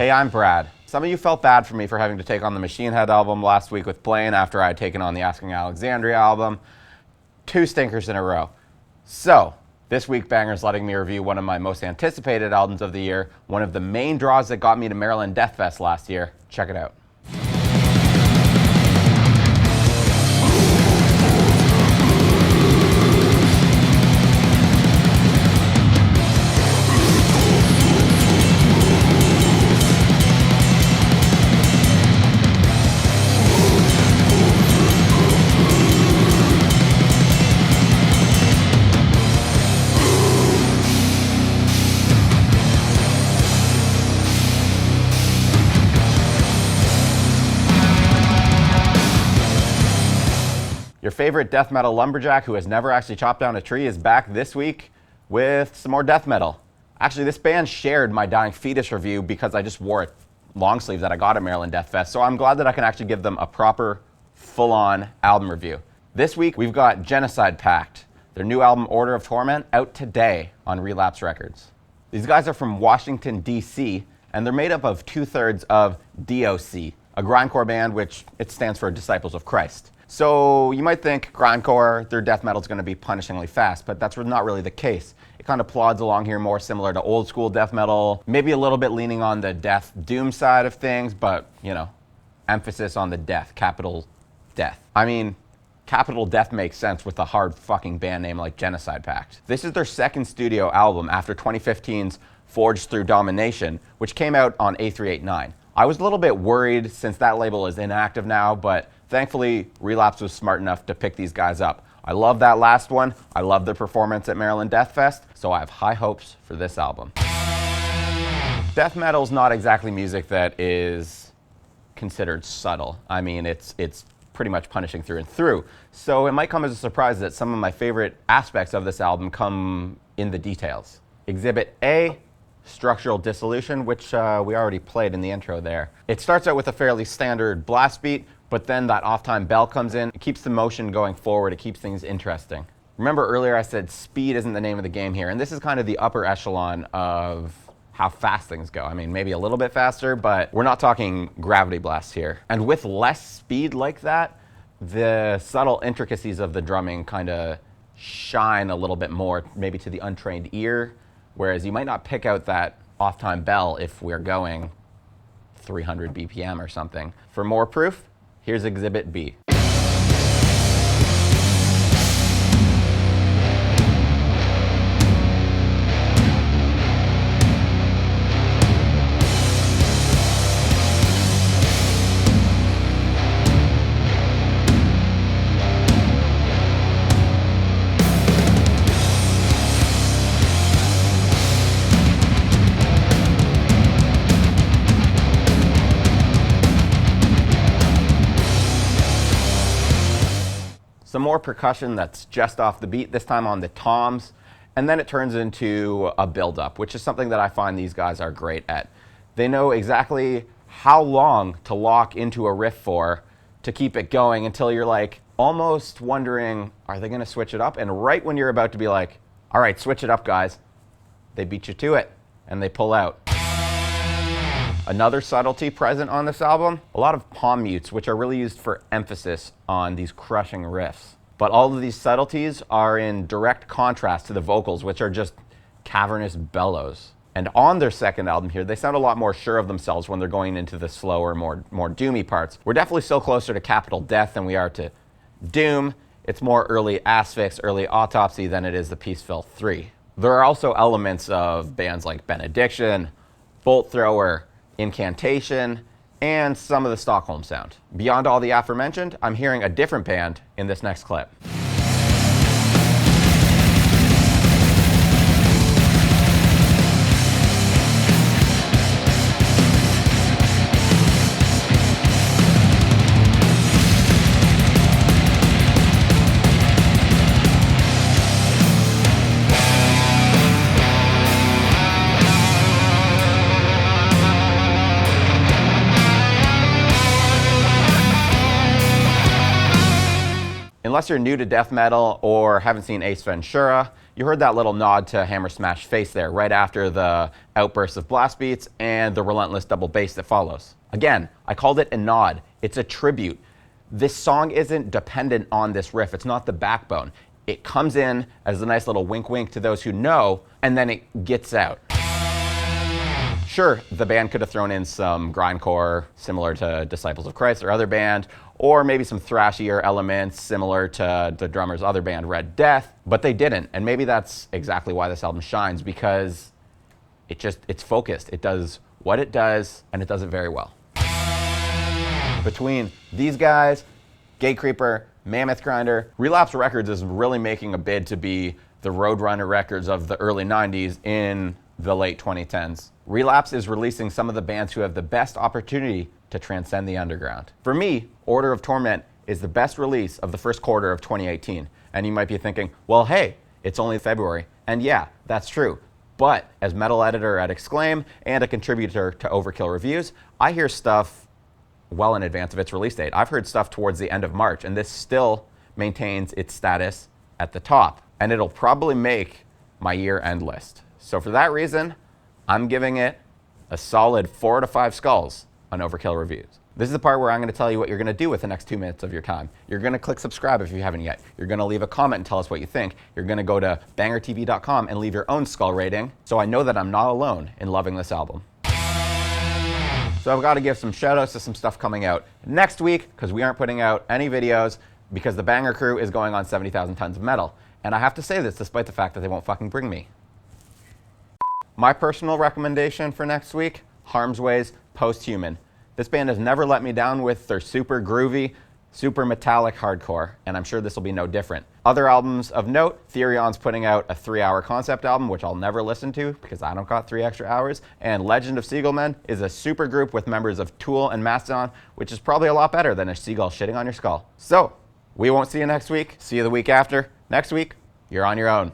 Hey, I'm Brad. Some of you felt bad for me for having to take on the Machine Head album last week with Blaine after I had taken on the Asking Alexandria album. 2 stinkers in a row. So, this week Banger's letting me review one of my most anticipated albums of the year, one of the main draws that got me to Maryland Death Fest last year. Check it out. Your favorite death metal lumberjack who has never actually chopped down a tree is back this week with some more death metal. Actually, this band shared my Dying Fetus review because I just wore a long sleeve that I got at Maryland Death Fest, so I'm glad that I can actually give them a proper, full-on album review. This week, we've got Genocide Pact, their new album Order of Torment, out today on Relapse Records. These guys are from Washington, D.C., and they're made up of 2/3 of DOC, a grindcore band which it stands for Disciples of Christ. So you might think grindcore, their death metal is going to be punishingly fast, but that's not really the case. It kind of plods along here more similar to old school death metal, maybe a little bit leaning on the death doom side of things, but, you know, emphasis on the death, capital death. I mean, capital death makes sense with a hard fucking band name like Genocide Pact. This is their second studio album after 2015's Forged Through Domination, which came out on A389. I was a little bit worried since that label is inactive now, but thankfully, Relapse was smart enough to pick these guys up. I love that last one. I love their performance at Maryland Death Fest, so I have high hopes for this album. Death metal's not exactly music that is considered subtle. I mean, it's pretty much punishing through and through. So it might come as a surprise that some of my favorite aspects of this album come in the details. Exhibit A, Structural Dissolution, which we already played in the intro there. It starts out with a fairly standard blast beat, but then that off-time bell comes in. It keeps the motion going forward. It keeps things interesting. Remember earlier I said speed isn't the name of the game here, and this is kind of the upper echelon of how fast things go. I mean, maybe a little bit faster, but we're not talking gravity blasts here. And with less speed like that, the subtle intricacies of the drumming kind of shine a little bit more, maybe to the untrained ear, whereas you might not pick out that off-time bell if we're going 300 BPM or something. For more proof, here's Exhibit B. Some more percussion that's just off the beat, this time on the toms, and then it turns into a build-up, which is something that I find these guys are great at. They know exactly how long to lock into a riff for to keep it going until you're like almost wondering, are they gonna switch it up? And right when you're about to be like, all right, switch it up, guys, they beat you to it and they pull out. Another subtlety present on this album, a lot of palm mutes, which are really used for emphasis on these crushing riffs. But all of these subtleties are in direct contrast to the vocals, which are just cavernous bellows. And on their second album here, they sound a lot more sure of themselves when they're going into the slower, more doomy parts. We're definitely still closer to Capital Death than we are to Doom. It's more early Asphyx, early Autopsy than it is the Peaceville 3. There are also elements of bands like Benediction, Bolt Thrower, Incantation, and some of the Stockholm sound. Beyond all the aforementioned, I'm hearing a different band in this next clip. Unless you're new to death metal or haven't seen Ace Ventura, You heard that little nod to Hammer Smash Face there, right after the outbursts of blast beats and the relentless double bass that follows. Again, I called it a nod. It's a tribute. This song isn't dependent on this riff. It's not the backbone. It comes in as a nice little wink wink to those who know, and then it gets out. Sure, the band could have thrown in some grindcore similar to Disciples of Christ or other band, or maybe some thrashier elements similar to the drummer's other band, Red Death, but they didn't. And maybe that's exactly why this album shines, because it's focused. It does what it does, and it does it very well. Between these guys, Gatecreeper, Mammoth Grinder, Relapse Records is really making a bid to be the Roadrunner Records of the early 90s in the late 2010s. Relapse is releasing some of the bands who have the best opportunity to transcend the underground. For me, Order of Torment is the best release of the first quarter of 2018. And you might be thinking, well, hey, it's only February. And yeah, that's true. But as metal editor at Exclaim and a contributor to Overkill Reviews, I hear stuff well in advance of its release date. I've heard stuff towards the end of March, and this still maintains its status at the top. And it'll probably make my year-end list. So for that reason, I'm giving it a solid 4 out of 5 skulls on Overkill Reviews. This is the part where I'm going to tell you what you're going to do with the next 2 minutes of your time. You're going to click subscribe if you haven't yet. You're going to leave a comment and tell us what you think. You're going to go to BangerTV.com and leave your own skull rating, so I know that I'm not alone in loving this album. So I've got to give some shout outs to some stuff coming out next week, because we aren't putting out any videos because the Banger crew is going on 70,000 tons of metal. And I have to say this despite the fact that they won't fucking bring me. My personal recommendation for next week, Harm's Way's Posthuman. This band has never let me down with their super groovy, super metallic hardcore, and I'm sure this will be no different. Other albums of note, Therion's putting out a 3-hour concept album, which I'll never listen to because I don't got 3 extra hours, and Legend of Seagullmen is a super group with members of Tool and Mastodon, which is probably a lot better than a seagull shitting on your skull. So, we won't see you next week. See you the week after. Next week, you're on your own.